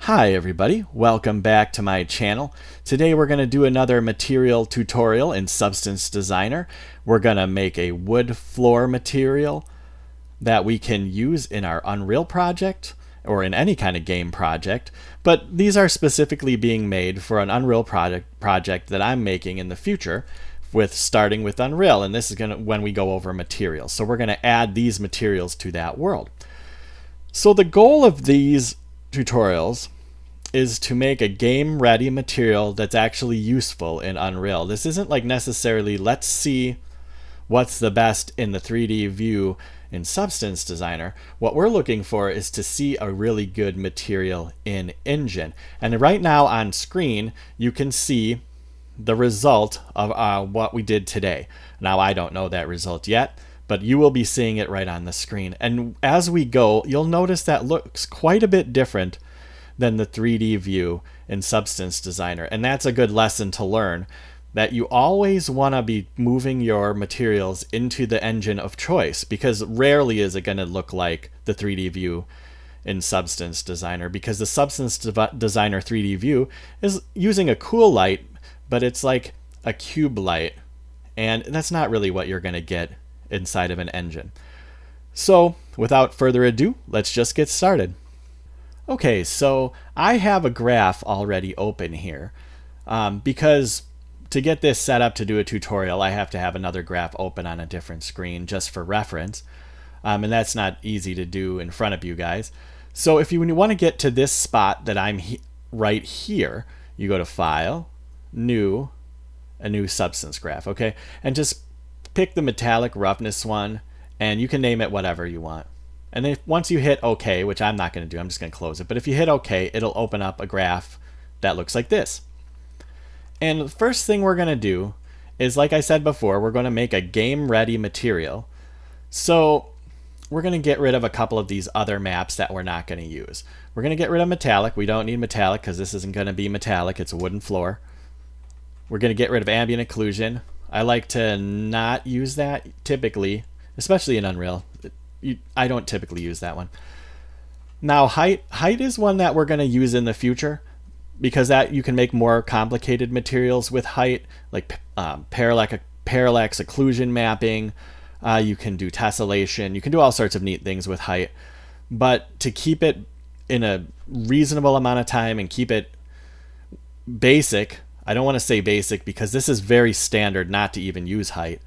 Hi everybody, welcome back to my channel. Today we're going to do another material tutorial in Substance Designer. We're going to make a wood floor material that we can use in our Unreal project or in any kind of game project, but these are specifically being made for an Unreal project that I'm making in the future starting with Unreal, and this is going to when we go over materials. So we're going to add these materials to that world. So the goal of these tutorials is to make a game ready material that's actually useful in Unreal. This isn't like necessarily let's see what's the best in the 3D view in Substance Designer. What we're looking for is to see a really good material in Engine. And right now on screen you can see the result of what we did today. Now I don't know that result yet, but you will be seeing it right on the screen. And as we go, you'll notice that looks quite a bit different than the 3D view in Substance Designer. And that's a good lesson to learn, that you always want to be moving your materials into the engine of choice, because rarely is it going to look like the 3D view in Substance Designer, because the Substance Designer 3D view is using a cool light, but it's like a cube light, and that's not really what you're going to get inside of an engine. So without further ado, let's just get started. Okay, so I have a graph already open here because to get this set up to do a tutorial, I have to have another graph open on a different screen just for reference, and that's not easy to do in front of you guys. So if you want to get to this spot that I'm right here, you go to File, New, a new substance graph, okay? And just pick the metallic roughness one, and you can name it whatever you want. And then once you hit OK, which I'm not going to do, I'm just going to close it. But if you hit OK, it'll open up a graph that looks like this. And the first thing we're going to do is, like I said before, we're going to make a game-ready material. So we're going to get rid of a couple of these other maps that we're not going to use. We're going to get rid of metallic. We don't need metallic because this isn't going to be metallic. It's a wooden floor. We're going to get rid of ambient occlusion. I like to not use that typically, especially in Unreal. I don't typically use that one. Now height is one that we're going to use in the future, because that you can make more complicated materials with height, like parallax occlusion mapping. You can do tessellation. You can do all sorts of neat things with height. But to keep it in a reasonable amount of time and keep it basic, I don't want to say basic because this is very standard not to even use height.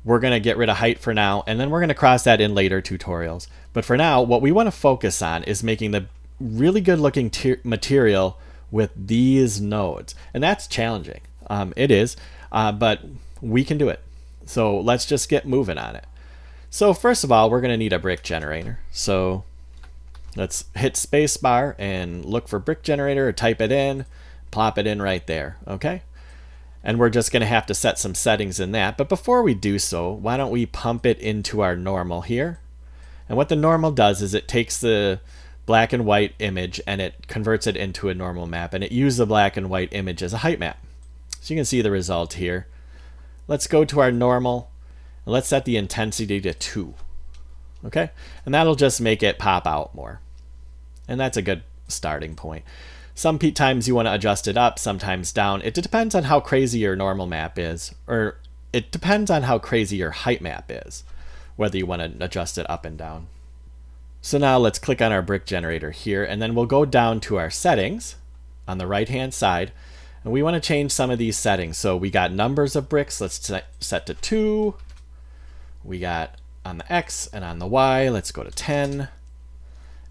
We're going to get rid of height for now, and then we're going to cross that in later tutorials. But for now, what we want to focus on is making the really good looking material with these nodes. And that's challenging. It is, but we can do it. So let's just get moving on it. So first of all, we're going to need a brick generator. So let's hit spacebar and look for brick generator, or type it in, plop it in right there, okay? And we're just going to have to set some settings in that. But before we do so, why don't we pump it into our normal here? And what the normal does is it takes the black and white image and it converts it into a normal map, and it uses the black and white image as a height map. So you can see the result here. Let's go to our normal, and let's set the intensity to 2. Okay? And that'll just make it pop out more. And that's a good starting point. Some times you want to adjust it up, sometimes down. It depends on how crazy your normal map is, or it depends on how crazy your height map is, whether you want to adjust it up and down. So now let's click on our brick generator here, and then we'll go down to our settings on the right hand side, and we want to change some of these settings. So we got numbers of bricks, let's set to 2. We got on the X and on the Y, let's go to 10.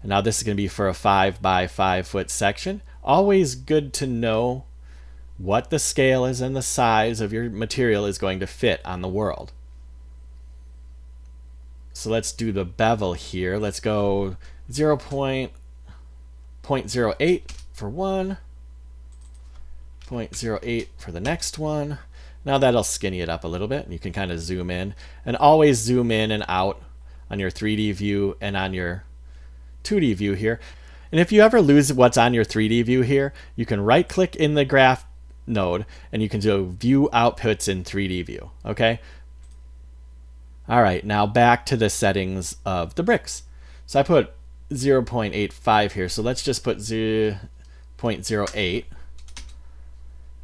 And now this is going to be for a 5 by 5 foot section. Always good to know what the scale is and the size of your material is going to fit on the world. So let's do the bevel here. Let's go 0.08 for one, 0.08 for the next one. Now that'll skinny it up a little bit, and you can kind of zoom in. And always zoom in and out on your 3D view and on your 2D view here. And if you ever lose what's on your 3D view here, you can right click in the graph node and you can do view outputs in 3D view, okay? All right, now back to the settings of the bricks. So I put 0.85 here, so let's just put 0.08.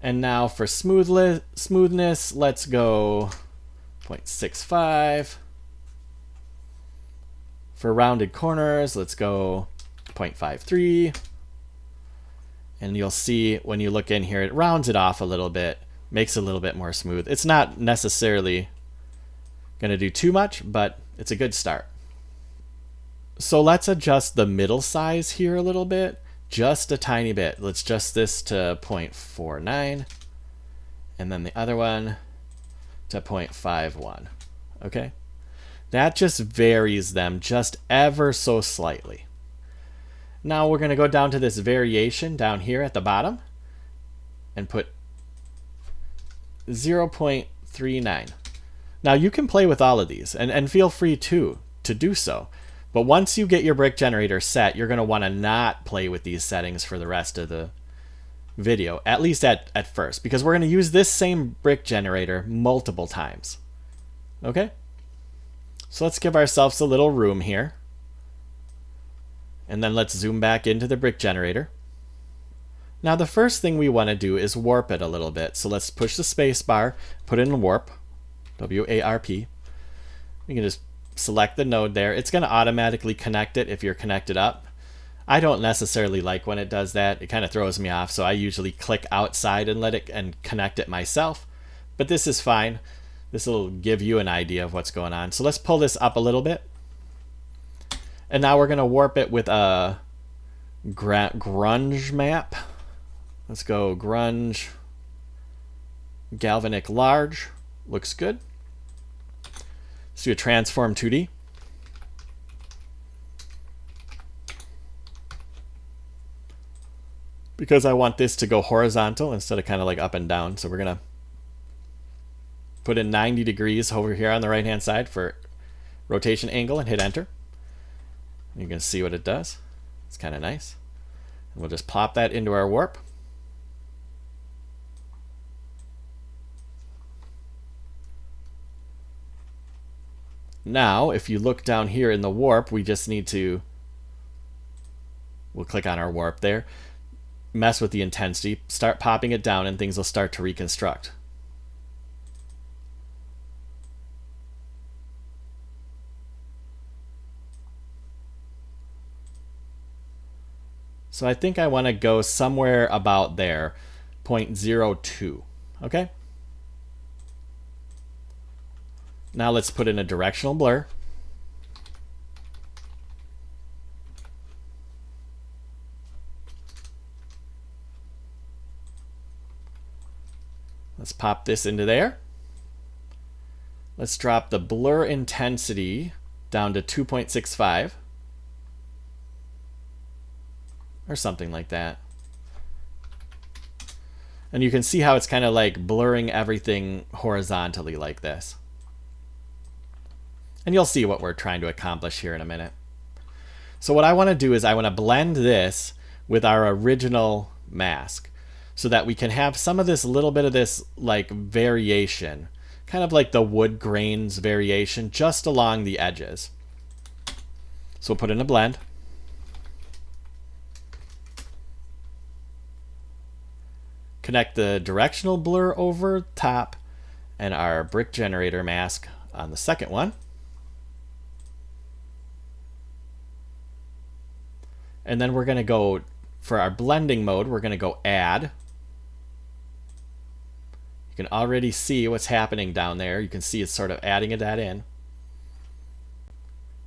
And now for smoothness, let's go 0.65. For rounded corners, let's go 0.53. And you'll see when you look in here, it rounds it off a little bit, makes it a little bit more smooth. It's not necessarily going to do too much, but it's a good start. So let's adjust the middle size here a little bit, just a tiny bit. Let's adjust this to 0.49, and then the other one to 0.51. Okay? That just varies them just ever so slightly. Now we're going to go down to this variation down here at the bottom and put 0.39. Now you can play with all of these and feel free to do so. But once you get your brick generator set, you're going to want to not play with these settings for the rest of the video, at least at first, because we're going to use this same brick generator multiple times. Okay? So let's give ourselves a little room here. And then let's zoom back into the brick generator. Now the first thing we want to do is warp it a little bit. So let's push the space bar, put in warp, W-A-R-P. We can just select the node there. It's going to automatically connect it if you're connected up. I don't necessarily like when it does that. It kind of throws me off, so I usually click outside and let it and connect it myself. But this is fine. This will give you an idea of what's going on. So let's pull this up a little bit. And now we're going to warp it with a grunge map. Let's go grunge galvanic large. Looks good. Let's do a transform 2D. Because I want this to go horizontal instead of kind of like up and down. So we're going to put in 90 degrees over here on the right hand side for rotation angle and hit enter. You can see what it does. It's kind of nice. And we'll just plop that into our warp. Now, if you look down here in the warp, we just need to, we'll click on our warp there, mess with the intensity, start popping it down, and things will start to reconstruct. So I think I want to go somewhere about there, 0.02, okay? Now let's put in a directional blur. Let's pop this into there. Let's drop the blur intensity down to 2.65 or something like that. And you can see how it's kind of like blurring everything horizontally like this. And you'll see what we're trying to accomplish here in a minute. So what I want to do is I want to blend this with our original mask so that we can have some of this little bit of this like variation, kind of like the wood grains variation just along the edges. So we'll put in a blend. Connect the directional blur over top and our brick generator mask on the second one. And then we're going to go, for our blending mode, we're going to go add. You can already see what's happening down there. You can see it's sort of adding that in.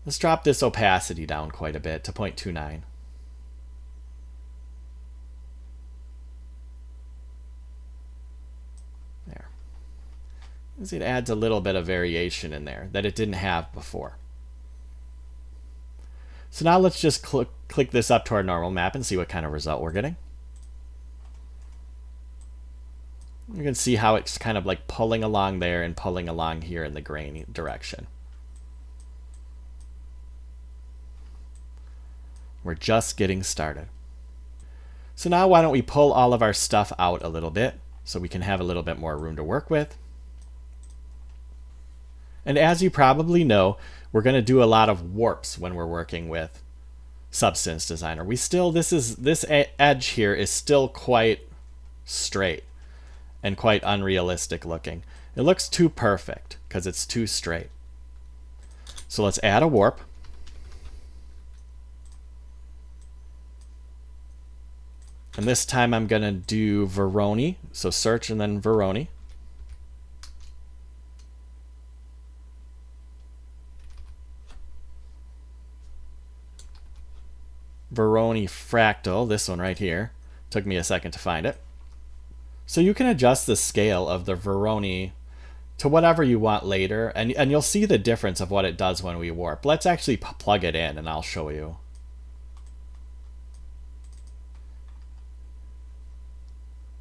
Let's drop this opacity down quite a bit to 0.29. There. It adds a little bit of variation in there that it didn't have before. So now let's just click this up to our normal map and see what kind of result we're getting. You can see how it's kind of like pulling along there and pulling along here in the grain direction. We're just getting started. So now why don't we pull all of our stuff out a little bit so we can have a little bit more room to work with. And as you probably know, we're going to do a lot of warps when we're working with Substance Designer. This edge here is still quite straight and quite unrealistic looking. It looks too perfect because it's too straight. So let's add a warp. And this time I'm going to do Veroni. So search and then Veroni. Veroni fractal, this one right here. Took me a second to find it. So you can adjust the scale of the Veroni to whatever you want later, and you'll see the difference of what it does when we warp. Let's actually plug it in and I'll show you.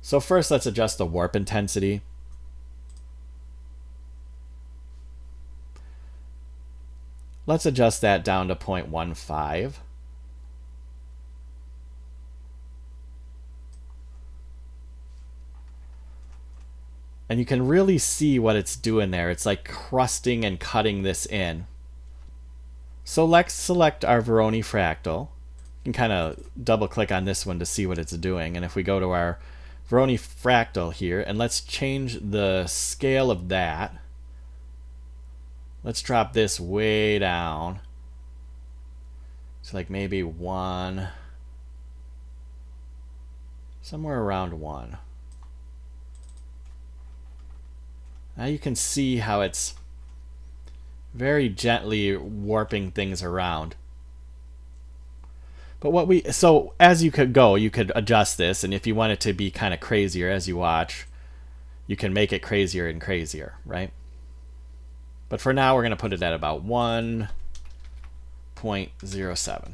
So first let's adjust the warp intensity. Let's adjust that down to 0.15. And you can really see what it's doing there. It's like crusting and cutting this in. So let's select our Veroni fractal. You can kind of double click on this one to see what it's doing. And if we go to our Veroni fractal here, and let's change the scale of that. Let's drop this way down. So like maybe 1. Somewhere around 1. Now you can see how it's very gently warping things around. But so as you could go, you could adjust this, and if you want it to be kind of crazier as you watch, you can make it crazier and crazier, right? But for now, we're going to put it at about 1.07.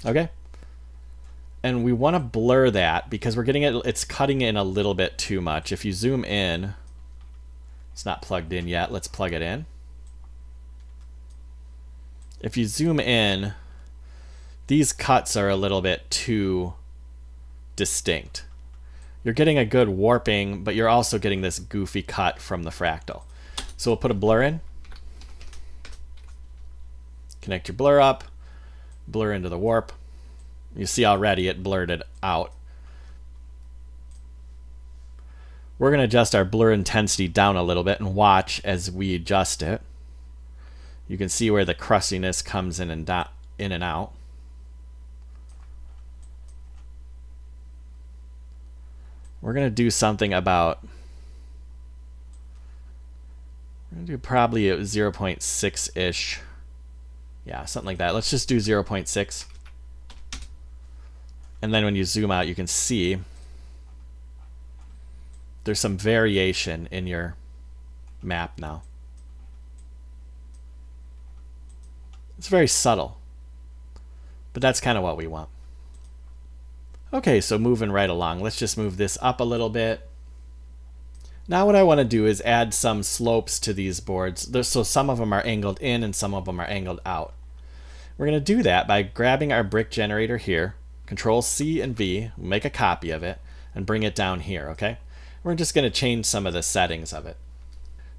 Okay? And we want to blur that because we're getting it's cutting in a little bit too much. If you zoom in, it's not plugged in yet. Let's plug it in. If you zoom in, these cuts are a little bit too distinct. You're getting a good warping, but you're also getting this goofy cut from the fractal. So we'll put a blur in. Connect your blur up. Blur into the warp. You see already it blurred it out. We're going to adjust our blur intensity down a little bit and watch as we adjust it. You can see where the crustiness comes in and out. We're going to do something about, we're going to do probably a 0.6-ish. Yeah, something like that. Let's just do 0.6. And then when you zoom out, you can see there's some variation in your map now. It's very subtle, but that's kind of what we want. Okay, so moving right along, let's just move this up a little bit. Now what I want to do is add some slopes to these boards. So some of them are angled in and some of them are angled out. We're going to do that by grabbing our brick generator here, Control C and V, make a copy of it, and bring it down here, okay? We're just going to change some of the settings of it.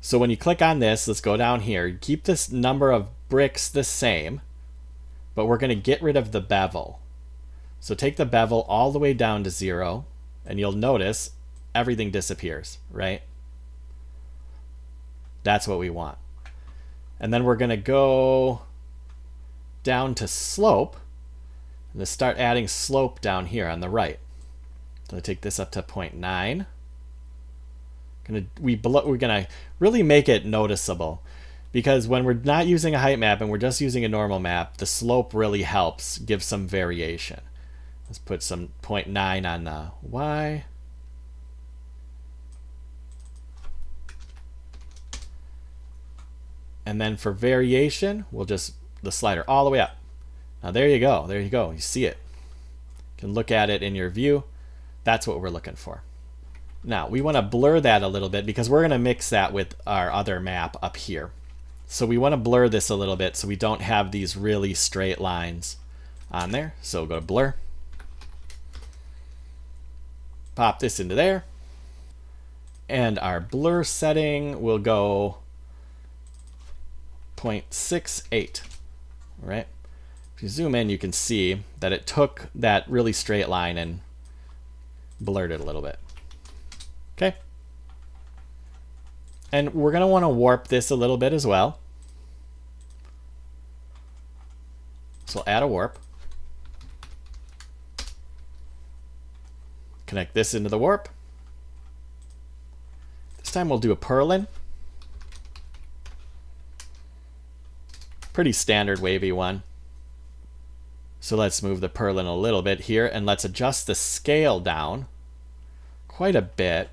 So when you click on this, let's go down here. Keep this number of bricks the same, but we're going to get rid of the bevel. So take the bevel all the way down to 0, and you'll notice everything disappears, right? That's what we want. And then we're going to go down to slope, and let's start adding slope down here on the right. So take this up to 0.9. We're gonna really make it noticeable, because when we're not using a height map and we're just using a normal map, the slope really helps give some variation. Let's put some 0.9 on the Y. And then for variation, we'll just the slider all the way up. Now there you go. There you go. You see it. You can look at it in your view. That's what we're looking for. Now we want to blur that a little bit because we're going to mix that with our other map up here. So we want to blur this a little bit so we don't have these really straight lines on there. So we'll go to blur. Pop this into there. And our blur setting will go 0.68. All right. If you zoom in, you can see that it took that really straight line and blurred it a little bit. Okay. And we're going to want to warp this a little bit as well. So we'll add a warp. Connect this into the warp. This time we'll do a purlin. Pretty standard wavy one. So let's move the purlin a little bit here, and let's adjust the scale down quite a bit.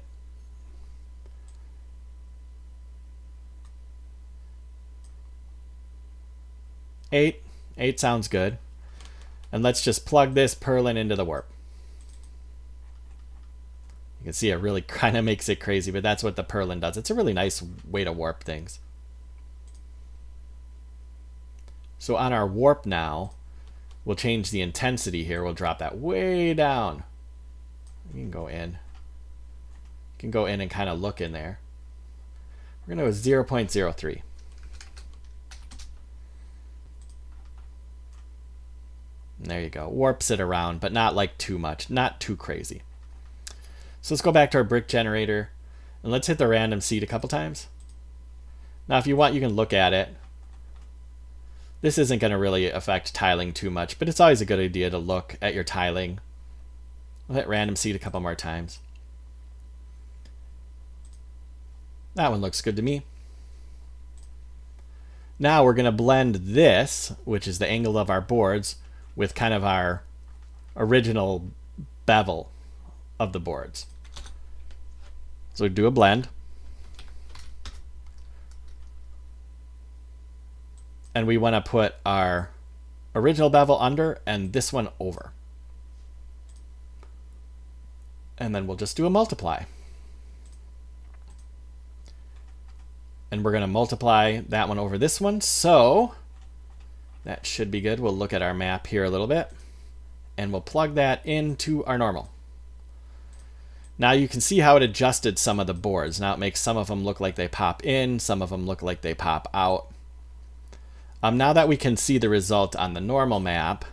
Eight sounds good. And let's just plug this purlin into the warp. You can see it really kind of makes it crazy, but that's what the purlin does. It's a really nice way to warp things. So on our warp now, we'll change the intensity here. We'll drop that way down. You can go in. You can go in and kind of look in there. We're going to go 0.03. There you go. Warps it around, but not like too much. Not too crazy. So let's go back to our brick generator, and let's hit the random seed a couple times. Now if you want, you can look at it. This isn't going to really affect tiling too much, but it's always a good idea to look at your tiling. We'll hit random seed a couple more times. That one looks good to me. Now we're going to blend this, which is the angle of our boards, with kind of our original bevel of the boards. So we do a blend. And we want to put our original bevel under and this one over. And then we'll just do a multiply. And we're going to multiply that one over this one. So that should be good. We'll look at our map here a little bit. And we'll plug that into our normal. Now you can see how it adjusted some of the boards. Now it makes some of them look like they pop in. Some of them look like they pop out. Now that we can see the result on the normal map,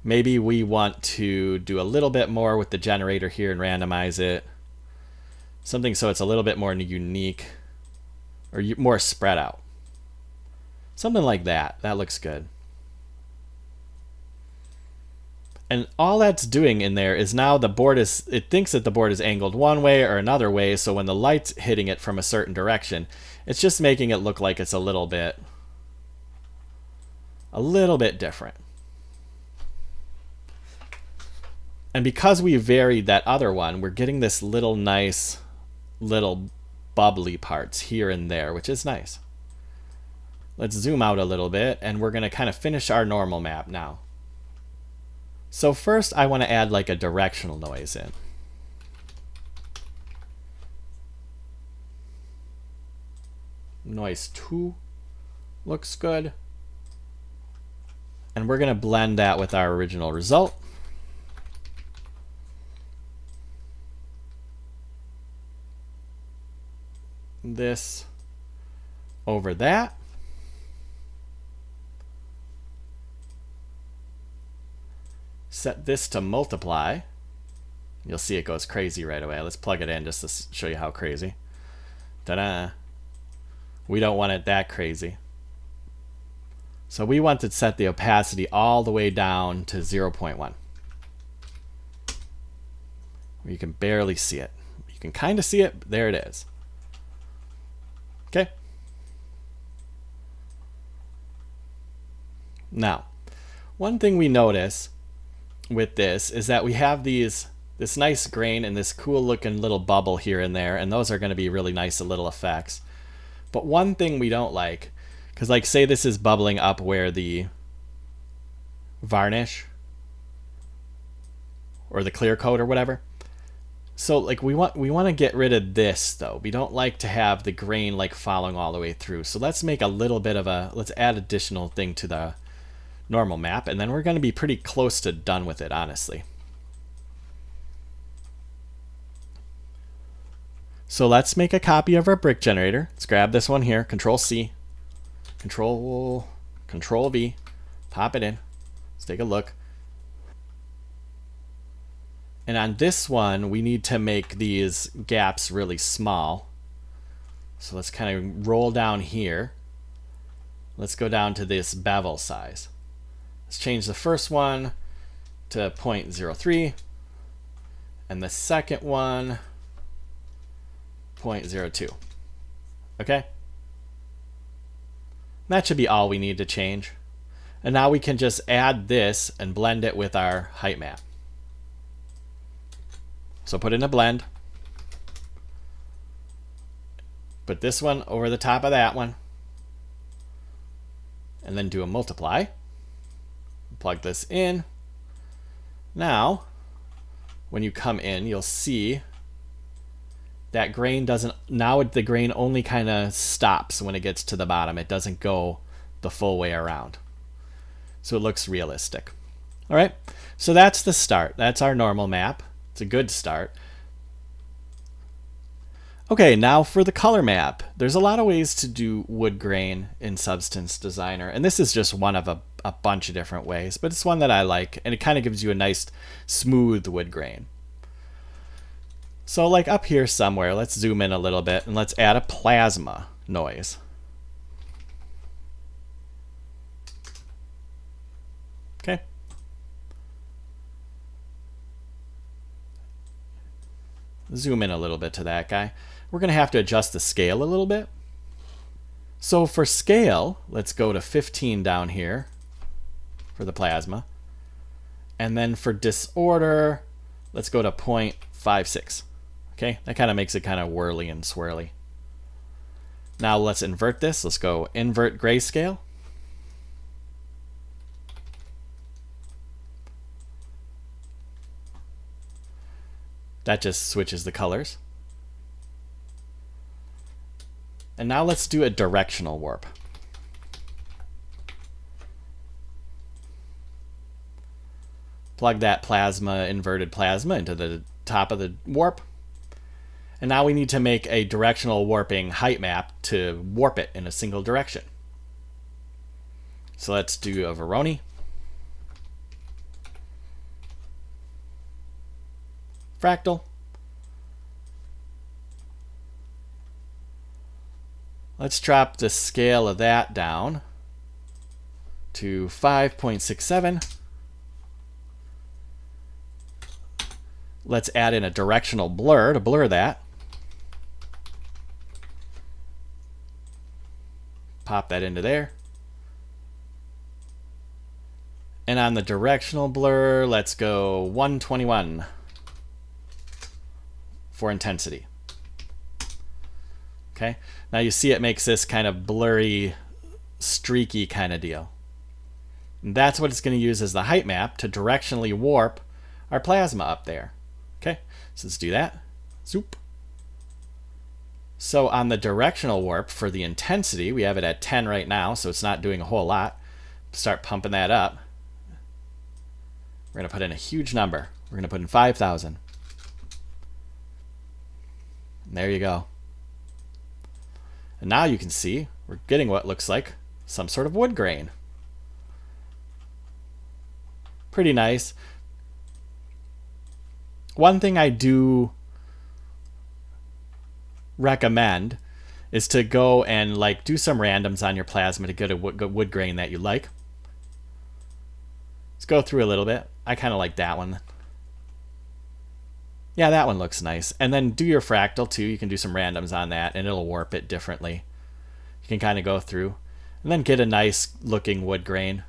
maybe we want to do a little bit more with the generator here and randomize it. Something so it's a little bit more unique or more spread out. Something like that. That looks good. And all that's doing in there is now the board it thinks that the board is angled one way or another way, so when the light's hitting it from a certain direction, it's just making it look like it's a little bit different. And because we varied that other one, we're getting this little nice little bubbly parts here and there, which is nice. Let's zoom out a little bit, and we're going to kind of finish our normal map now. So first I want to add like a directional noise in. Noise 2 looks good. And we're going to blend that with our original result. This over that. Set this to multiply. You'll see it goes crazy right away. Let's plug it in just to show you how crazy. Ta-da! We don't want it that crazy. So we want to set the opacity all the way down to 0.1. You can barely see it. You can kind of see it, but there it is. Okay. Now, one thing we notice with this is that we have this nice grain and this cool looking little bubble here and there, and those are going to be really nice little effects. But one thing we don't like, because like say this is bubbling up where the varnish or the clear coat or whatever. So like we want to get rid of this though. We don't like to have the grain like following all the way through. So let's make a little bit of let's add additional thing to the normal map, and then we're going to be pretty close to done with it, honestly. So let's make a copy of our brick generator. Let's grab this one here, Control C, Control V, Pop it in. Let's take a look. And on this one, we need to make these gaps really small. So let's kind of roll down here. Let's go down to this bevel size. Let's change the first one to 0.03 and the second one 0.02. Okay? That should be all we need to change. And now we can just add this and blend it with our height map. So put in a blend. Put this one over the top of that one. And then do a multiply. Plug this in. Now, when you come in, you'll see that grain doesn't, now the grain only kind of stops when it gets to the bottom. It doesn't go the full way around. So it looks realistic. All right, so that's the start. That's our normal map. It's a good start. Okay, now for the color map. There's a lot of ways to do wood grain in Substance Designer, and this is just one of a bunch of different ways, but it's one that I like, and it kind of gives you a nice smooth wood grain. So like up here somewhere, let's zoom in a little bit and let's add a plasma noise. Okay. Zoom in a little bit to that guy. We're going to have to adjust the scale a little bit. So for scale, let's go to 15 down here for the plasma. And then for disorder, let's go to 0.56. Okay, that kind of makes it kind of whirly and swirly. Now let's invert this. Let's go invert grayscale. That just switches the colors. And now let's do a directional warp. Plug that plasma, inverted plasma, into the top of the warp. And now we need to make a directional warping height map to warp it in a single direction. So let's do a Veroni. Fractal. Let's drop the scale of that down to 5.67. Let's add in a directional blur to blur that. Pop that into there. And on the directional blur, let's go 121 for intensity. Okay, now you see it makes this kind of blurry, streaky kind of deal. And that's what it's going to use as the height map to directionally warp our plasma up there. Okay, so let's do that. Zoop. So on the directional warp for the intensity, we have it at 10 right now, so it's not doing a whole lot. Start pumping that up. We're going to put in a huge number. We're going to put in 5,000. There you go. And now you can see we're getting what looks like some sort of wood grain. Pretty nice. One thing I do recommend is to go and like do some randoms on your plasma to get a wood grain that you like. Let's go through a little bit. I kind of like that one. Yeah, that one looks nice. And then do your fractal too. You can do some randoms on that and it'll warp it differently. You can kind of go through and then get a nice looking wood grain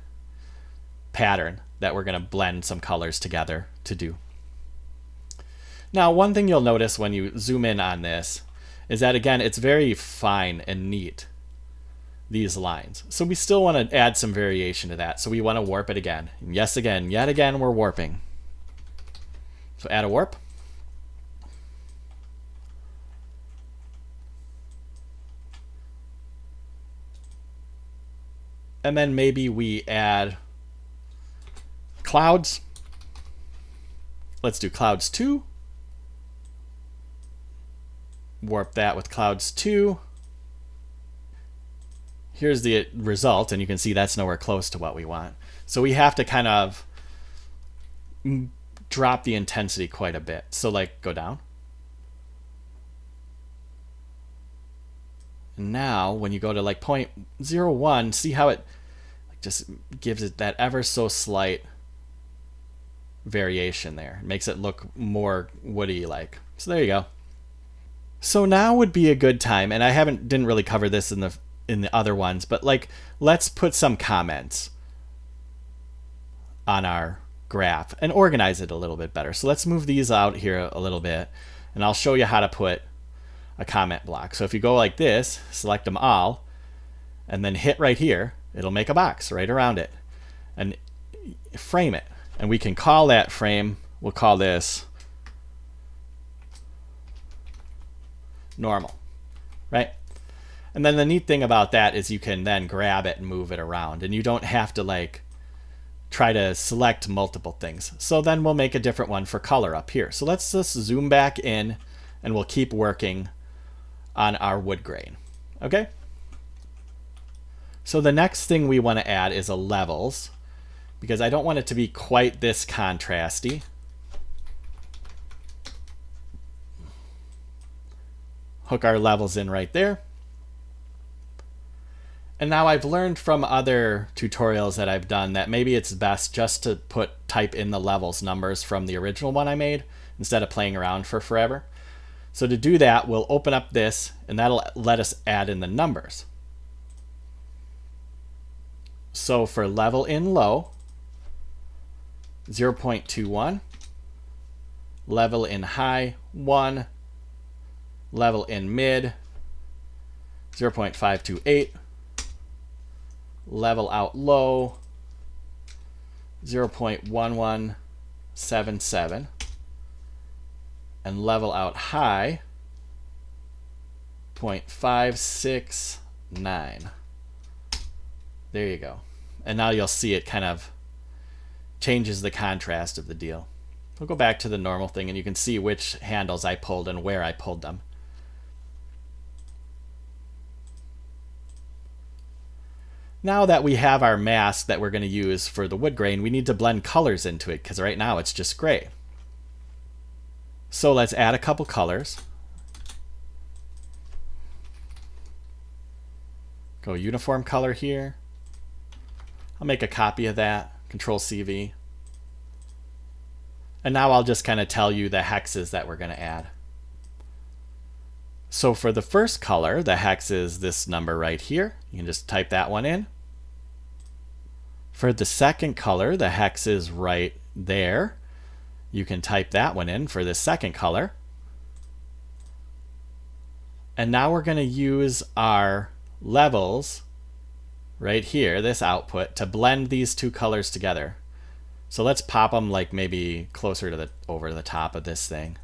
pattern that we're going to blend some colors together to do. Now, one thing you'll notice when you zoom in on this is that, again, it's very fine and neat, these lines. So we still want to add some variation to that. So we want to warp it again. And yes, again, yet again, we're warping. So add a warp. And then maybe we add clouds. Let's do clouds 2. Warp that with clouds 2. Here's the result, and you can see that's nowhere close to what we want. So we have to kind of drop the intensity quite a bit. So like go down. And now when you go to like 0.01, see how it just gives it that ever so slight variation there. It makes it look more woody like. So there you go. So now would be a good time, and I didn't really cover this in the other ones, but like let's put some comments on our graph and organize it a little bit better. So let's move these out here a little bit, and I'll show you how to put a comment block. So if you go like this, select them all, and then hit right here, it'll make a box right around it and frame it. And we can call that frame, we'll call this normal, right? And then the neat thing about that is you can then grab it and move it around, and you don't have to like try to select multiple things. So then we'll make a different one for color up here. So let's just zoom back in, and we'll keep working on our wood grain. Okay? So the next thing we want to add is a levels, because I don't want it to be quite this contrasty. Hook our levels in right there. And now I've learned from other tutorials that I've done that maybe it's best just to type in the levels numbers from the original one I made instead of playing around for forever. So to do that, we'll open up this, and that'll let us add in the numbers. So for level in low, 0.21, level in high, 1, level in mid, 0.528, level out low, 0.1177, and level out high, 0.569. There you go. And now you'll see it kind of changes the contrast of the deal. We'll go back to the normal thing, and you can see which handles I pulled and where I pulled them. Now that we have our mask that we're going to use for the wood grain, we need to blend colors into it, because right now it's just gray. So let's add a couple colors. Go uniform color here. I'll make a copy of that, Control CV. And now I'll just kind of tell you the hexes that we're going to add. So for the first color, the hex is this number right here. You can just type that one in. For the second color, the hex is right there. You can type that one in for the second color. And now we're going to use our levels right here, this output, to blend these two colors together. So let's pop them like maybe closer to over the top of this thing.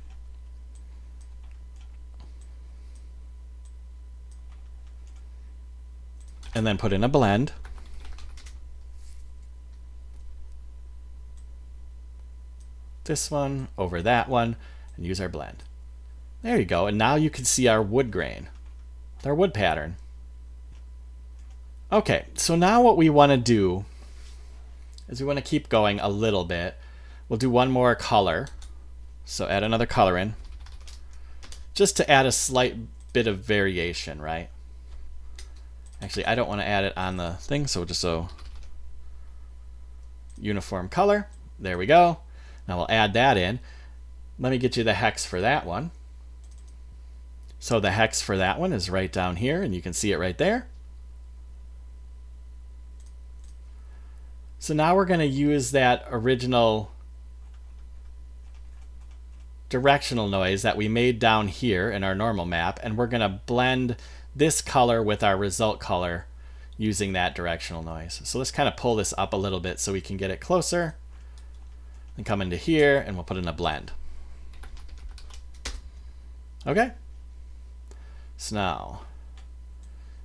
And then put in a blend. This one over that one, and use our blend. There you go. And now you can see our wood grain, our wood pattern. Okay, so now what we want to do is we want to keep going a little bit. We'll do one more color. So add another color in, just to add a slight bit of variation, right? Actually, I don't want to add it on the thing, so just uniform color. There we go. Now we'll add that in. Let me get you the hex for that one. So the hex for that one is right down here, and you can see it right there. So now we're going to use that original directional noise that we made down here in our normal map, and we're going to blend this color with our result color using that directional noise. So let's kind of pull this up a little bit so we can get it closer. And come into here, and we'll put in a blend. Okay? So now,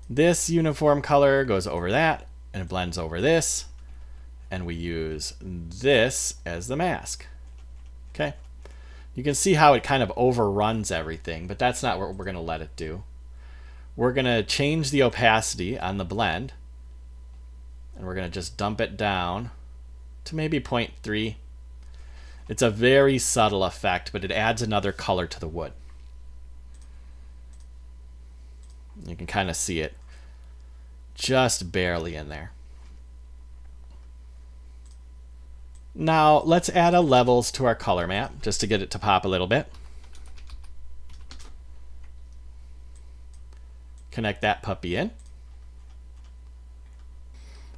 this uniform color goes over that, and it blends over this, and we use this as the mask. Okay? You can see how it kind of overruns everything, but that's not what we're going to let it do. We're going to change the opacity on the blend, and we're going to just dump it down to maybe 0.3. It's a very subtle effect, but it adds another color to the wood. You can kind of see it just barely in there. Now let's add a levels to our color map just to get it to pop a little bit. Connect that puppy in.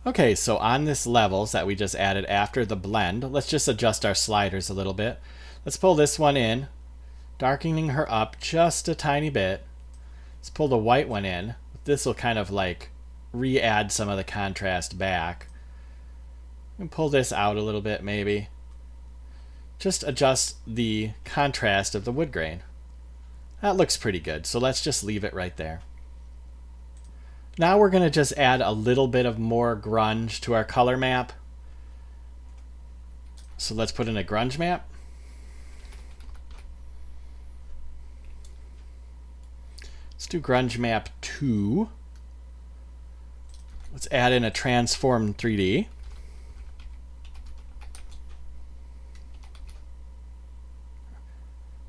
Okay, so on this levels that we just added after the blend, let's just adjust our sliders a little bit. Let's pull this one in, darkening her up just a tiny bit. Let's pull the white one in. This will kind of like re-add some of the contrast back. And pull this out a little bit maybe. Just adjust the contrast of the wood grain. That looks pretty good, so let's just leave it right there. Now we're going to just add a little bit of more grunge to our color map. So let's put in a grunge map. Let's do grunge map 2. Let's add in a transform 3D.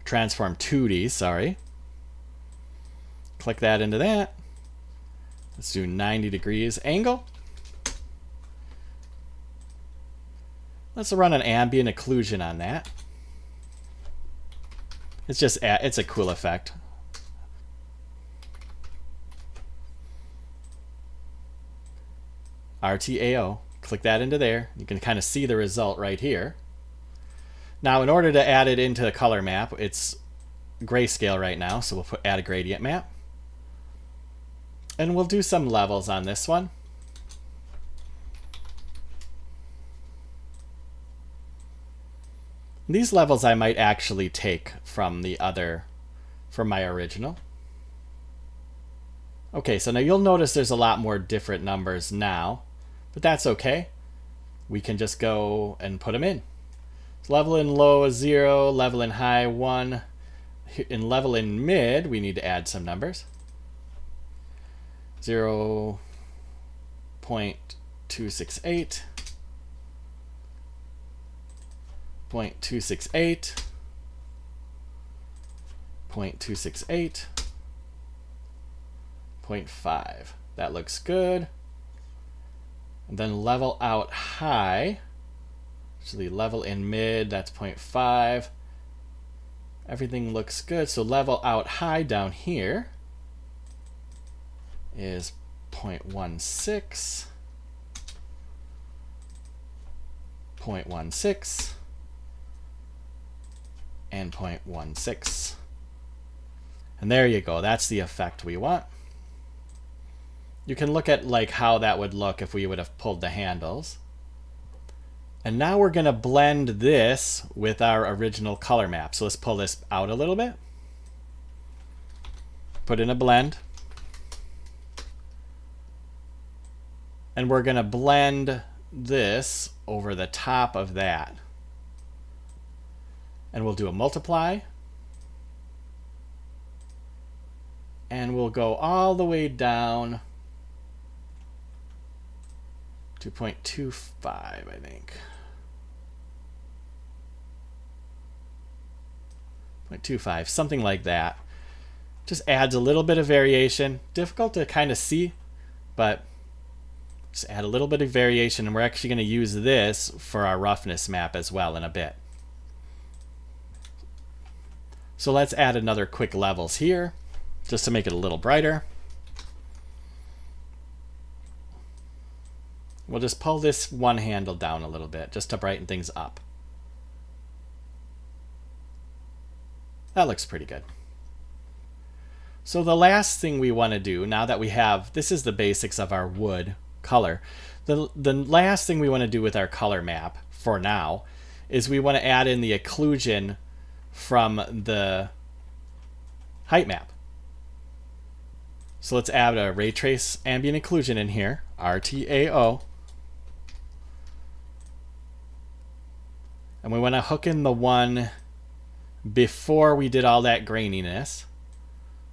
Transform 2D, sorry. Click that into that. Let's do 90 degrees angle. Let's run an ambient occlusion on that. It's a cool effect. RTAO. Click that into there. You can kind of see the result right here. Now in order to add it into the color map, it's grayscale right now, so we'll add a gradient map. And we'll do some levels on this one. These levels I might actually take from my original. Okay, so now you'll notice there's a lot more different numbers now, but that's okay. We can just go and put them in. So level in low is 0, level in high 1. In level in mid, we need to add some numbers. 0.268, 0.268, 0.268, 0.5. That looks good. And then level out high. Actually, level in mid, that's 0.5. Everything looks good. So level out high down here is 0.16, 0.16, and 0.16. And there you go. That's the effect we want. You can look at like how that would look if we would have pulled the handles. And now we're going to blend this with our original color map. So let's pull this out a little bit. Put in a blend. And we're going to blend this over the top of that. And we'll do a multiply. And we'll go all the way down to 0.25, I think. 0.25, something like that. Just adds a little bit of variation. Difficult to kind of see, but just add a little bit of variation, and we're actually going to use this for our roughness map as well in a bit. So let's add another quick levels here, just to make it a little brighter. We'll just pull this one handle down a little bit, just to brighten things up. That looks pretty good. So the last thing we want to do, now that we have, this is the basics of our wood color. The last thing we want to do with our color map for now is we want to add in the occlusion from the height map. So let's add a ray trace ambient occlusion in here, RTAO. And we want to hook in the one before we did all that graininess.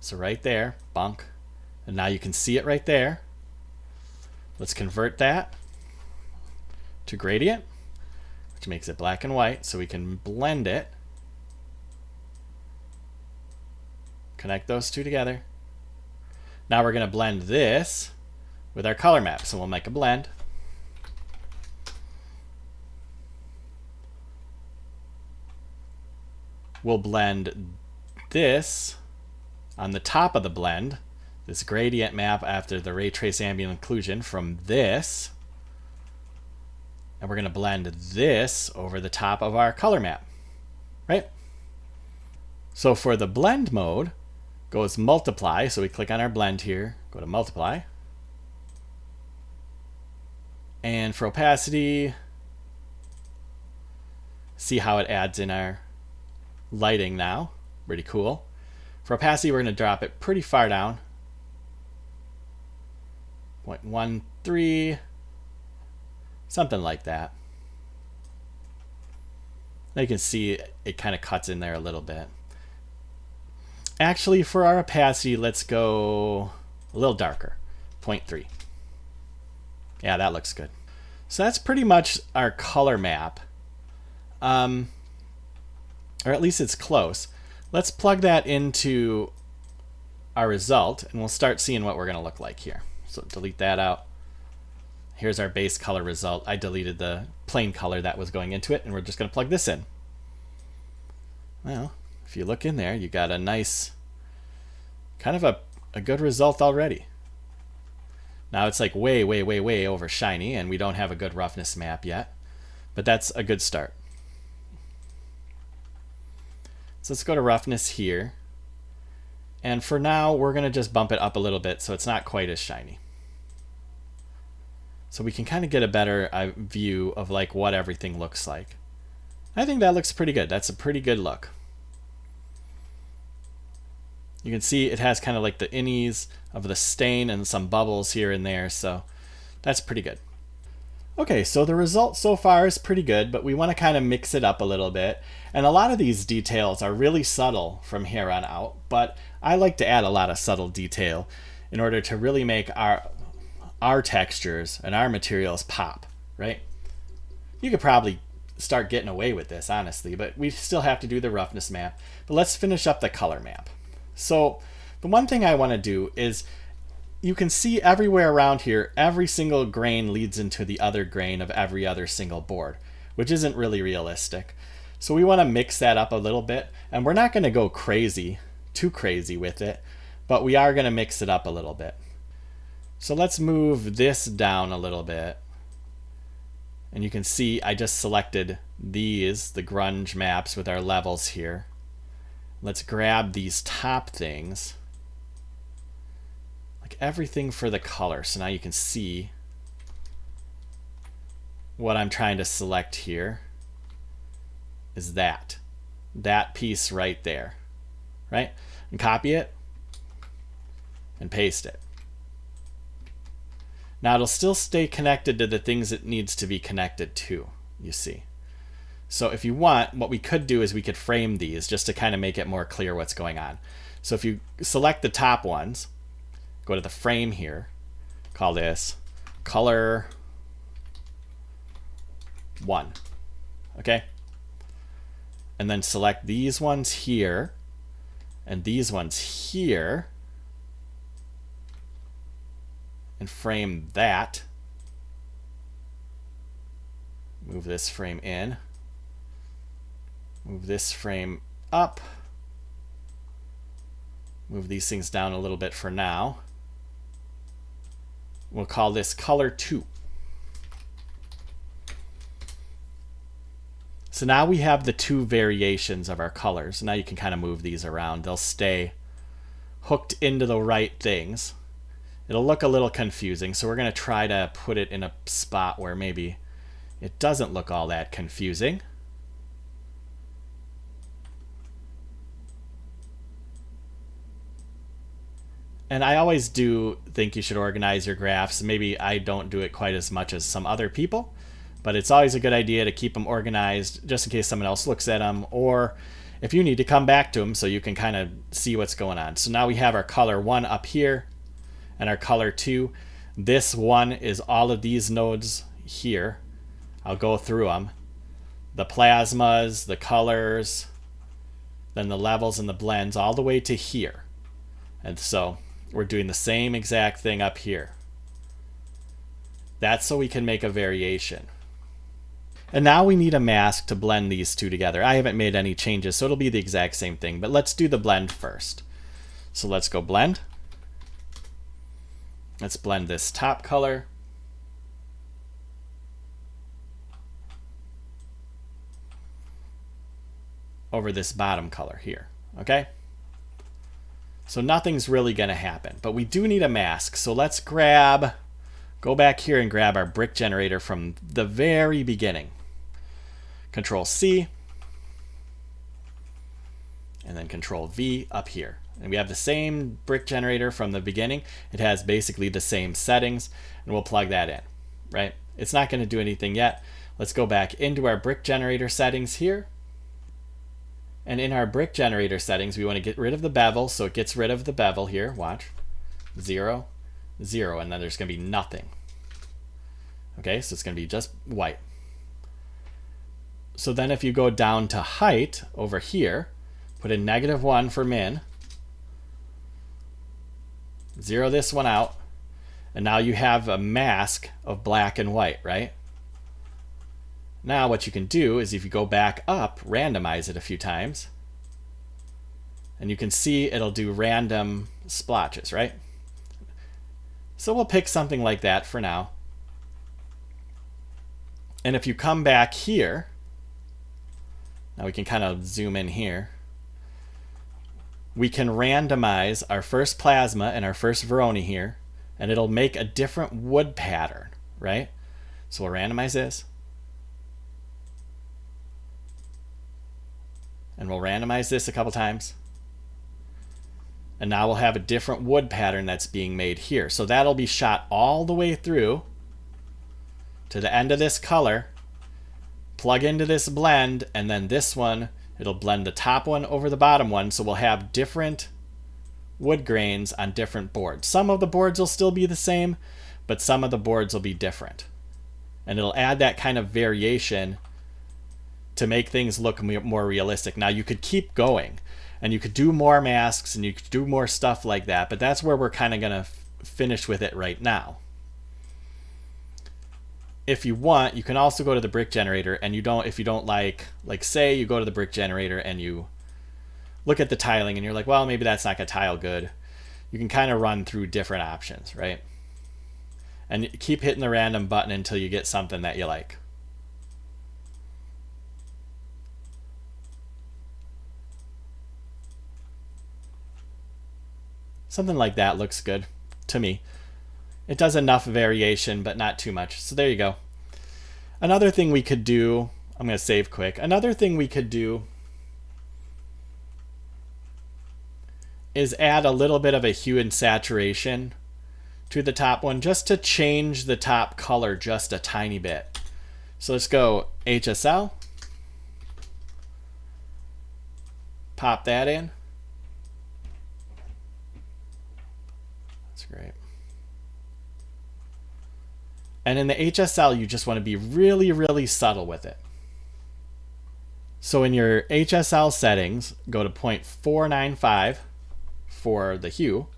So right there, bunk. And now you can see it right there. Let's convert that to gradient. which makes it black and white, so we can blend it. Connect those two together. Now we're going to blend this with our color map. So we'll make a blend. We'll blend this on the top of the blend, this gradient map after the ray trace ambient occlusion from this. And we're going to blend this over the top of our color map, right? So for the blend mode, goes multiply. So we click on our blend here, go to multiply. And for opacity, see how it adds in our lighting now. Pretty cool. For opacity, we're going to drop it pretty far down. 0.13, something like that. Now you can see it kind of cuts in there a little bit. Actually, for our opacity, let's go a little darker, 0.3. Yeah, that looks good. So that's pretty much our color map. Or at least it's close. Let's plug that into our result, and we'll start seeing what we're going to look like here. So delete that out. Here's our base color result. I deleted the plain color that was going into it, and we're just going to plug this in. Well, if you look in there, you got a nice, kind of a good result already. Now it's like way, way, way, way over shiny, and we don't have a good roughness map yet, but that's a good start. So let's go to roughness here. And for now, we're going to just bump it up a little bit so it's not quite as shiny. So we can kind of get a better view of like what everything looks like. I think that looks pretty good. That's a pretty good look. You can see it has kind of like the innies of the stain and some bubbles here and there, so that's pretty good. Okay, so the result so far is pretty good, but we want to kind of mix it up a little bit. And a lot of these details are really subtle from here on out, but I like to add a lot of subtle detail in order to really make our textures and our materials pop, right? You could probably start getting away with this, honestly, but we still have to do the roughness map. But let's finish up the color map. So the one thing I want to do is, you can see everywhere around here, every single grain leads into the other grain of every other single board, which isn't really realistic. So we want to mix that up a little bit, and we're not going to go crazy, too crazy with it, but we are going to mix it up a little bit. So let's move this down a little bit. And you can see I just selected these, the grunge maps with our levels here. Let's grab these top things. Everything for the color. So now you can see what I'm trying to select here is that piece right there, right? And copy it and paste it. Now it'll still stay connected to the things it needs to be connected to, you see. So if you want, what we could do is we could frame these just to kind of make it more clear what's going on. So if you select the top ones, go to the frame here, call this color 1, okay? And then select these ones here and these ones here and frame that. Move this frame in, move this frame up, move these things down a little bit for now. We'll call this color 2. So now we have the two variations of our colors. Now you can kind of move these around. They'll stay hooked into the right things. It'll look a little confusing, so we're going to try to put it in a spot where maybe it doesn't look all that confusing. And I always do think you should organize your graphs. Maybe I don't do it quite as much as some other people, but it's always a good idea to keep them organized just in case someone else looks at them, or if you need to come back to them so you can kind of see what's going on. So now we have our color 1 up here and our color 2. This 1 is all of these nodes here. I'll go through them. the plasmas, the colors, then the levels and the blends all the way to here. And so we're doing the same exact thing up here. That's so we can make a variation. And now we need a mask to blend these two together. I haven't made any changes, so it'll be the exact same thing, but let's do the blend first. So let's go blend. Let's blend this top color. Over this bottom color here, okay? So nothing's really gonna happen, but we do need a mask. So let's go back here and grab our brick generator from the very beginning. Control C, and then Control V up here. And we have the same brick generator from the beginning. It has basically the same settings, and we'll plug that in, right? It's not gonna do anything yet. Let's go back into our brick generator settings here. And in our brick generator settings, we want to get rid of the bevel, so it gets rid of the bevel here. Watch. 0, 0, and then there's going to be nothing. Okay, so it's going to be just white. So then if you go down to height over here, put in -1 for min, 0 this one out, and now you have a mask of black and white, right? Now what you can do is if you go back up, randomize it a few times, and you can see it'll do random splotches, right? So we'll pick something like that for now. And if you come back here, now we can kind of zoom in here, we can randomize our first plasma and our first Veroni here, and it'll make a different wood pattern, right? So we'll randomize this. And we'll randomize this a couple times. And now we'll have a different wood pattern that's being made here. So that'll be shot all the way through to the end of this color. Plug into this blend, and then this one, it'll blend the top one over the bottom one. So we'll have different wood grains on different boards. Some of the boards will still be the same, but some of the boards will be different. And it'll add that kind of variation to make things look more realistic. Now you could keep going and you could do more masks and you could do more stuff like that, but that's where we're kind of gonna finish with it right now. If you want, you can also go to the brick generator, and if you don't like say you go to the brick generator and you look at the tiling and you're like, well, maybe that's not gonna tile good. You can kind of run through different options, right? And keep hitting the random button until you get something that you like. Something like that looks good to me. It does enough variation, but not too much. So there you go. Another thing we could do, I'm going to save quick. Another thing we could do is add a little bit of a hue and saturation to the top one, just to change the top color just a tiny bit. So let's go HSL. Pop that in. Great. And in the HSL, you just want to be really, really subtle with it. So in your HSL settings, go to 0.495 for the hue.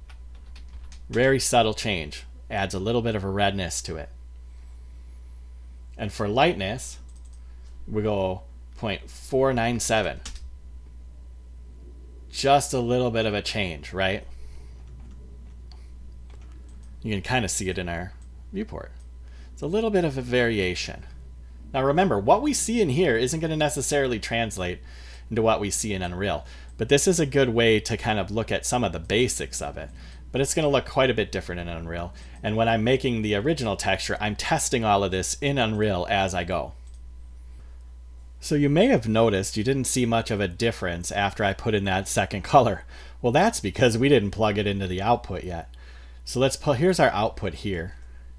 Very subtle change. Adds a little bit of a redness to it. And for lightness, we go 0.497. Just a little bit of a change, right? You can kind of see it in our viewport. It's a little bit of a variation. Now remember, what we see in here isn't going to necessarily translate into what we see in Unreal, but this is a good way to kind of look at some of the basics of it. But it's going to look quite a bit different in Unreal. And when I'm making the original texture, I'm testing all of this in Unreal as I go. So you may have noticed you didn't see much of a difference after I put in that second color. Well, that's because we didn't plug it into the output yet. So here's our output here,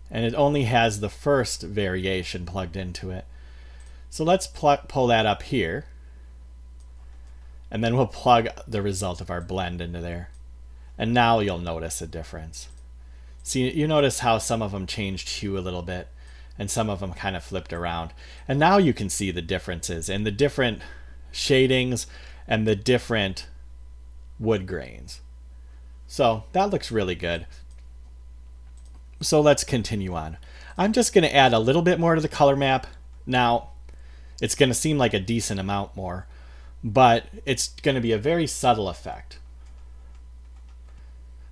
and it only has the first variation plugged into it. So let's pull that up here, and then we'll plug the result of our blend into there. And now you'll notice a difference. See, you notice how some of them changed hue a little bit, and some of them kind of flipped around. And now you can see the differences in the different shadings and the different wood grains. So that looks really good. So let's continue on. I'm just going to add a little bit more to the color map. Now, it's going to seem like a decent amount more, but it's going to be a very subtle effect.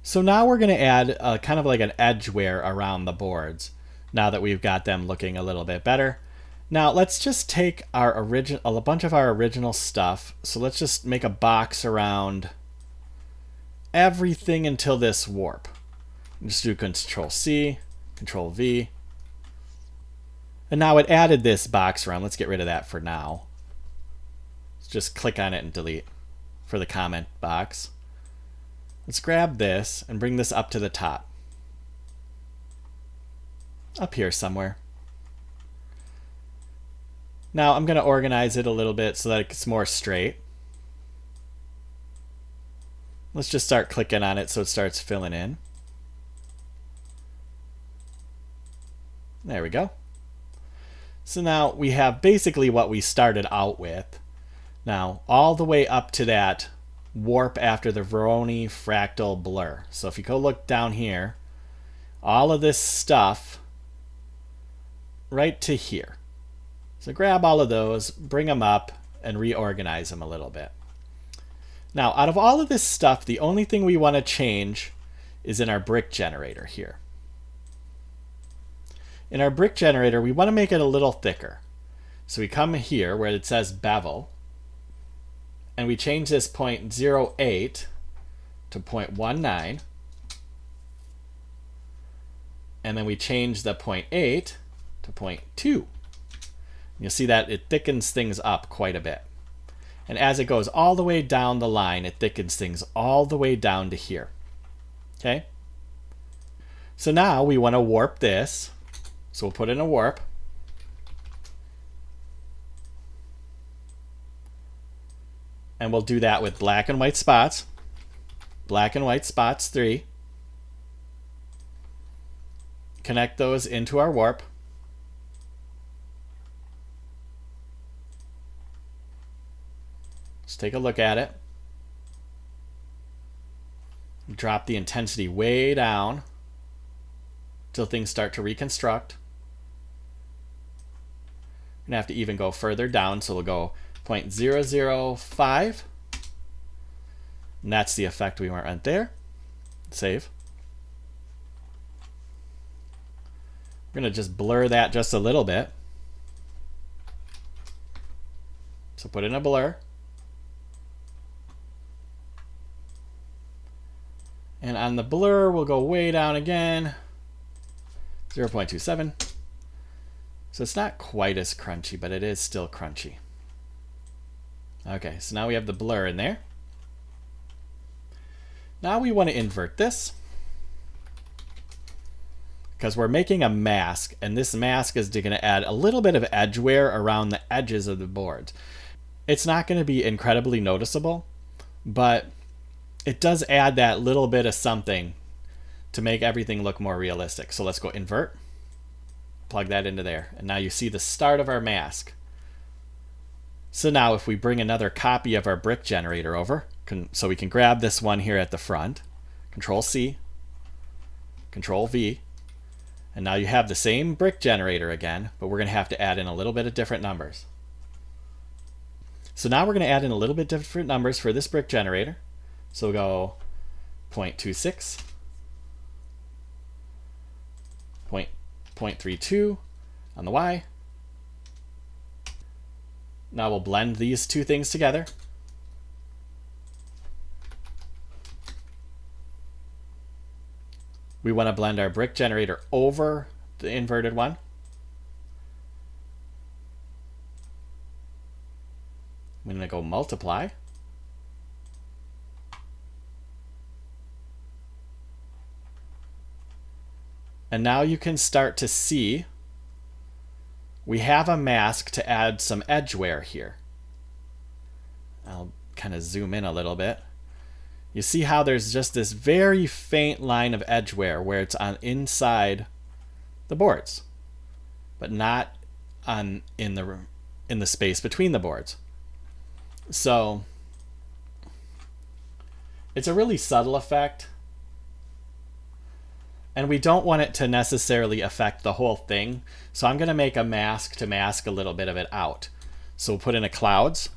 So now we're going to add kind of like an edge wear around the boards, now that we've got them looking a little bit better. Now let's just take our a bunch of our original stuff. So let's just make a box around everything until this warp. Just do Control C, Control V. And now it added this box around. Let's get rid of that for now. Let's just click on it and delete for the comment box. Let's grab this and bring this up to the top. Up here somewhere. Now I'm going to organize it a little bit so that it's more straight. Let's just start clicking on it so it starts filling in. There we go. So now we have basically what we started out with. Now all the way up to that warp after the Voronoi fractal blur. So if you go look down here, all of this stuff right to here. So grab all of those, bring them up, and reorganize them a little bit. Now, out of all of this stuff, the only thing we want to change is in our brick generator here. In our brick generator, we want to make it a little thicker. So we come here where it says bevel, and we change this 0.08 to 0.19. And then we change the 0.8 to 0.2. You'll see that it thickens things up quite a bit. And as it goes all the way down the line, it thickens things all the way down to here. Okay? So now we want to warp this. So we'll put in a warp. And we'll do that with black and white spots. Black and white spots 3. Connect those into our warp. Let's take a look at it. Drop the intensity way down until things start to reconstruct. We're going to have to even go further down, so we'll go 0.005. And that's the effect we want right there. Save. We're going to just blur that just a little bit. So put in a blur. And on the blur, we'll go way down again. 0.27. So it's not quite as crunchy, but it is still crunchy. Okay, so now we have the blur in there. Now we want to invert this, because we're making a mask, and this mask is going to add a little bit of edge wear around the edges of the board. It's not going to be incredibly noticeable, but it does add that little bit of something to make everything look more realistic. So let's go invert, plug that into there, and now you see the start of our mask. So now if we bring another copy of our brick generator over, so we can grab this one here at the front, Control C, Control V, and now you have the same brick generator again, but we're going to have to add in a little bit of different numbers. So now we're going to add in a little bit different numbers for this brick generator. So we'll go 0.26, 0.32 on the Y. Now we'll blend these two things together. We want to blend our brick generator over the inverted one. I'm going to go multiply. And now you can start to see we have a mask to add some edge wear here. I'll kind of zoom in a little bit. You see how there's just this very faint line of edge wear where it's on inside the boards. but not in the space between the boards. So it's a really subtle effect, and we don't want it to necessarily affect the whole thing. So I'm going to make a mask to mask a little bit of it out. So we'll put in a clouds,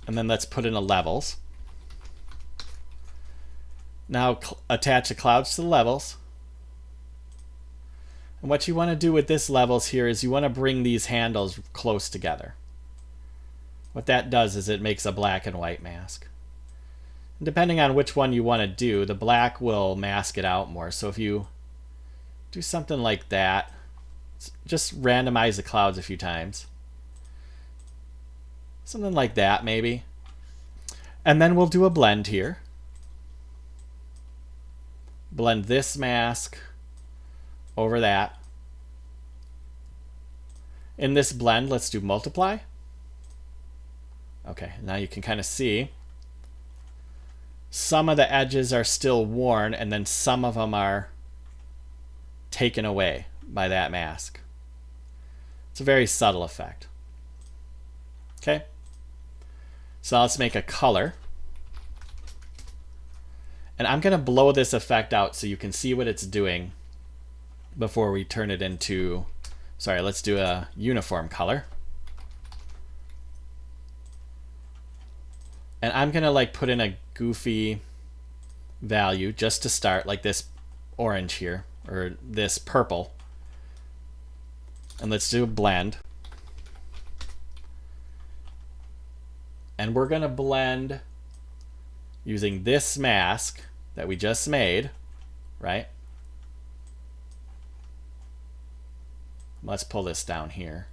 and then let's put in a levels. Now attach the clouds to the levels. And what you want to do with this levels here is you want to bring these handles close together. What that does is it makes a black and white mask. And depending on which one you want to do, the black will mask it out more. So if you do something like that, just randomize the clouds a few times. Something like that maybe. And then we'll do a blend here. Blend this mask over that. In this blend, let's do multiply. Okay, now you can kind of see some of the edges are still worn, and then some of them are taken away by that mask. It's a very subtle effect. Okay, so let's make a color. And I'm going to blow this effect out so you can see what it's doing before we turn it into, sorry, let's do a uniform color. And I'm going to like put in a goofy value just to start, like this orange here, or this purple. And let's do a blend. And we're going to blend using this mask that we just made, right? Let's pull this down here.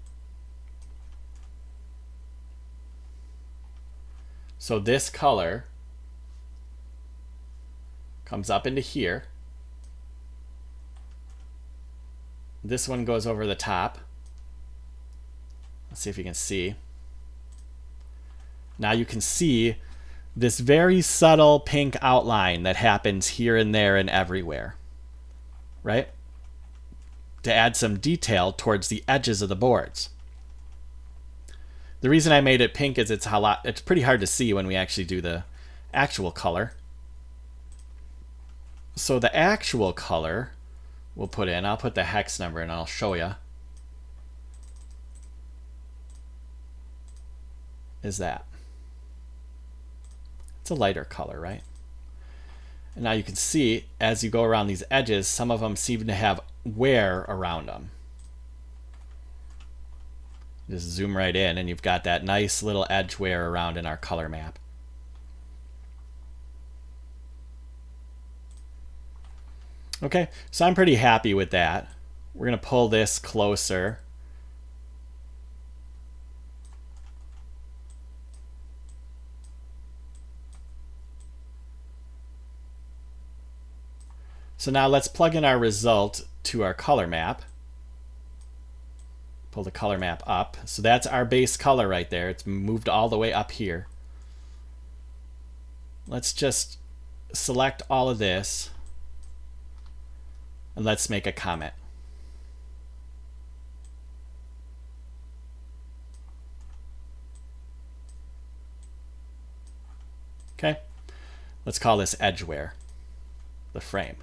So this color comes up into here. This one goes over the top. Let's see if you can see. Now you can see this very subtle pink outline that happens here and there and everywhere, right? To add some detail towards the edges of the boards. The reason I made it pink is it's pretty hard to see when we actually do the actual color. So the actual color we'll put in, I'll put the hex number and I'll show you, is that. It's a lighter color, right? And now you can see as you go around these edges, some of them seem to have wear around them. Just zoom right in and you've got that nice little edge wear around in our color map. Okay, so I'm pretty happy with that. We're going to pull this closer. So now let's plug in our result to our color map. Pull the color map up. So that's our base color right there. It's moved all the way up here. Let's just select all of this and let's make a comment. Okay, let's call this edge wear, the frame.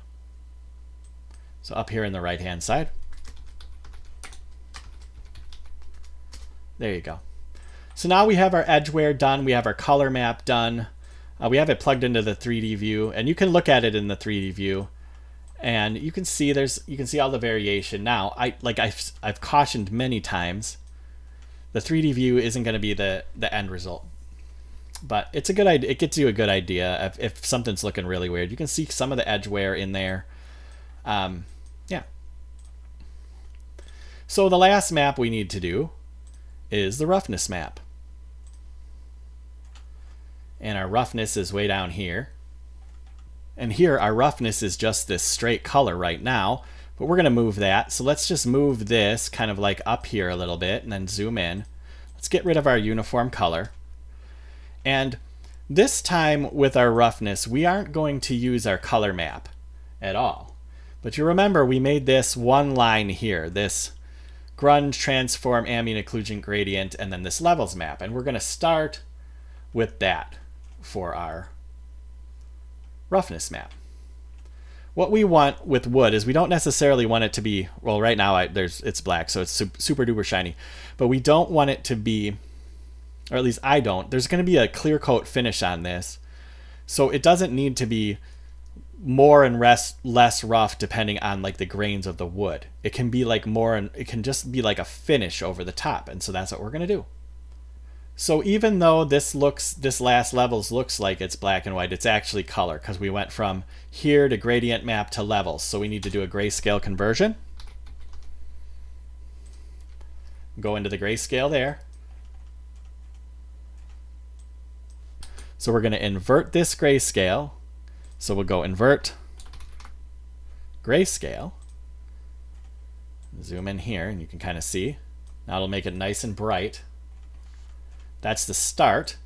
So up here in the right hand side. There you go. So now we have our edge wear done. We have our color map done. We have it plugged into the 3D view, and you can look at it in the 3D view, and you can see all the variation. Now, I've cautioned many times, the 3D view isn't going to be the end result, but it's a good idea. It gets you a good idea if something's looking really weird. You can see some of the edge wear in there. Yeah. So the last map we need to do is the roughness map. And our roughness is way down here. And here our roughness is just this straight color right now, but we're going to move that. So let's just move this kind of like up here a little bit and then zoom in. Let's get rid of our uniform color. And this time with our roughness, we aren't going to use our color map at all. But you remember we made this one line here, this grunge, transform, ambient occlusion gradient, and then this levels map. And we're going to start with that for our roughness map. What we want with wood is we don't necessarily want it to be, well, right now it's black, so it's super duper shiny, but we don't want it to be, or at least I don't. There's going to be a clear coat finish on this, so it doesn't need to be more and less rough depending on like the grains of the wood. It can be like more, and it can just be like a finish over the top, and so that's what we're going to do. So even though this last levels looks like it's black and white, it's actually color because we went from here to gradient map to levels. So we need to do a grayscale conversion. Go into the grayscale there. So we're going to invert this grayscale. So we'll go invert grayscale. Zoom in here and you can kind of see. Now it'll make it nice and bright. That's the start.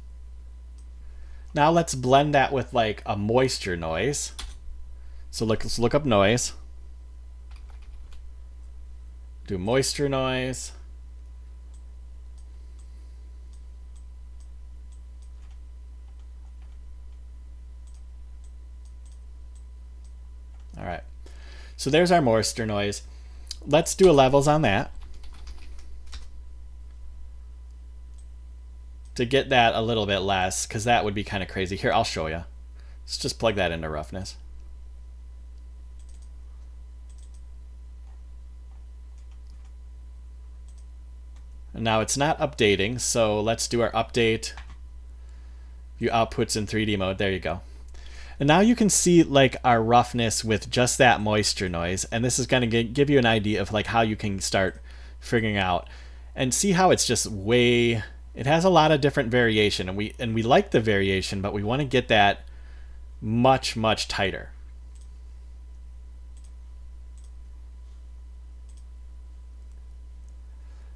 Now let's blend that with like a moisture noise. So let's look up noise. Do moisture noise. All right. So there's our moisture noise. Let's do a levels on that. To get that a little bit less, because that would be kind of crazy. Here, I'll show you. Let's just plug that into roughness. And now it's not updating, so let's do our update. View outputs in 3D mode. There you go. And now you can see like our roughness with just that moisture noise, and this is going to give you an idea of like how you can start figuring out and see how it's just way. It has a lot of different variation, and we like the variation, but we want to get that much tighter.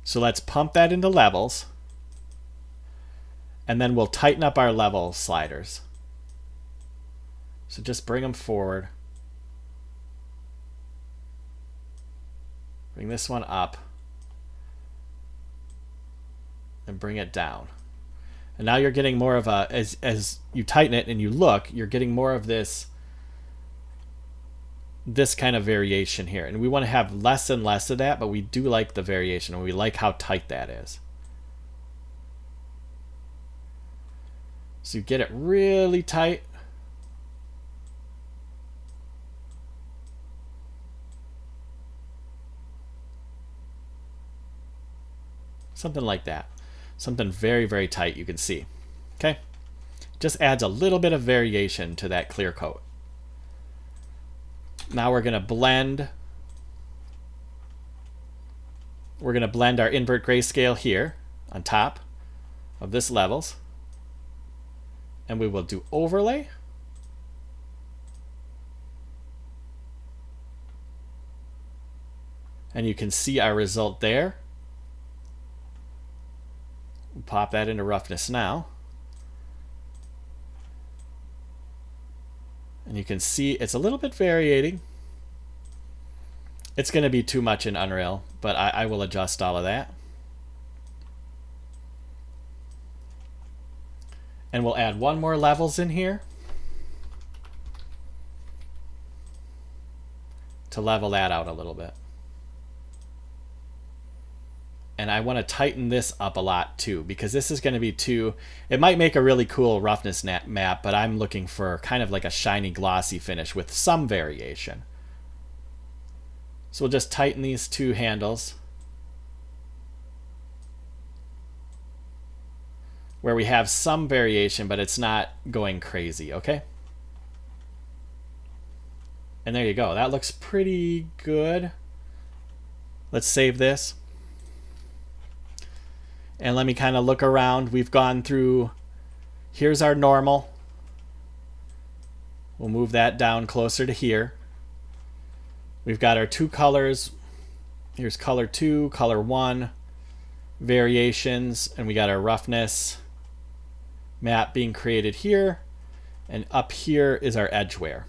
So let's pump that into levels, and then we'll tighten up our level sliders. So just bring them forward. Bring this one up. And bring it down. And now you're getting more of a, as you tighten it and you look, you're getting more of this kind of variation here. And we want to have less and less of that, but we do like the variation and we like how tight that is. So you get it really tight. Something like that. Something very tight, you can see. Okay? Just adds a little bit of variation to that clear coat. Now we're going to blend. We're going to blend our invert grayscale here on top of this levels. And we will do overlay. And you can see our result there. Pop that into roughness now. And you can see it's a little bit variating. It's going to be too much in Unreal, but I will adjust all of that. And we'll add one more levels in here to level that out a little bit. And I want to tighten this up a lot too, because this is going to be too, it might make a really cool roughness map, but I'm looking for kind of like a shiny glossy finish with some variation. So we'll just tighten these two handles where we have some variation, but it's not going crazy, okay? And there you go. That looks pretty good. Let's save this. And let me kind of look around. We've gone through, here's our normal. We'll move that down closer to here. We've got our two colors. Here's color 2, color 1, variations, and we got our roughness map being created here. And up here is our edge wear.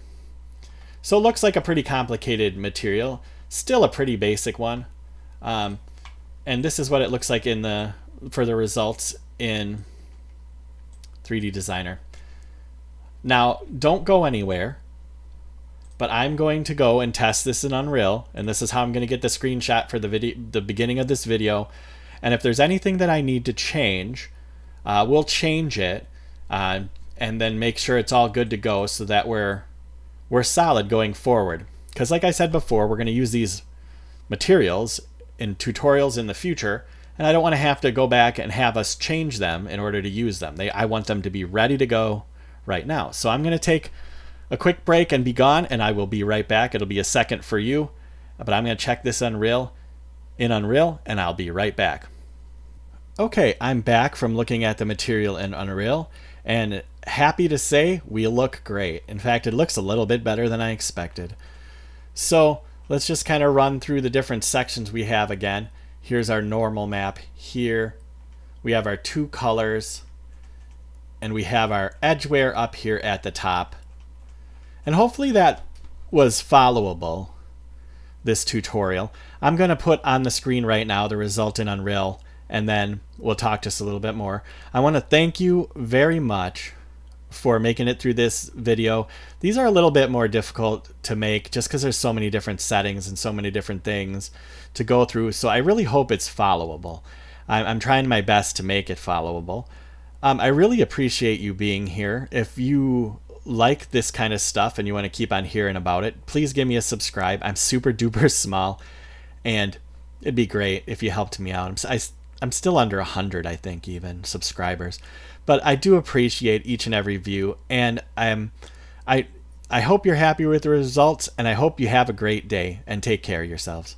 So it looks like a pretty complicated material, still a pretty basic one. And this is what it looks like for the results in 3D Designer. Now, don't go anywhere, but I'm going to go and test this in Unreal, and this is how I'm going to get the screenshot for the beginning of this video. And if there's anything that I need to change, we'll change it, and then make sure it's all good to go so that we're solid going forward. Because like I said before, we're going to use these materials in tutorials in the future, and I don't want to have to go back and have us change them in order to use them. I want them to be ready to go right now. So I'm going to take a quick break and be gone, and I will be right back. It'll be a second for you, but I'm going to check this in Unreal, and I'll be right back. Okay, I'm back from looking at the material in Unreal, and happy to say we look great. In fact, it looks a little bit better than I expected. So let's just kind of run through the different sections we have again. Here's our normal map. Here we have our two colors, and we have our edgeware up here at the top. And hopefully that was followable, this tutorial. I'm going to put on the screen right now the result in Unreal, and then we'll talk just a little bit more. I want to thank you very much for making it through this video. These are a little bit more difficult to make just because there's so many different settings and so many different things to go through. So I really hope it's followable. I'm trying my best to make it followable. I really appreciate you being here. If you like this kind of stuff and you want to keep on hearing about it, please give me a subscribe. I'm super duper small, and it'd be great if you helped me out. I'm still under 100, I think, even subscribers, but I do appreciate each and every view, and I hope you're happy with the results, and I hope you have a great day, and take care of yourselves.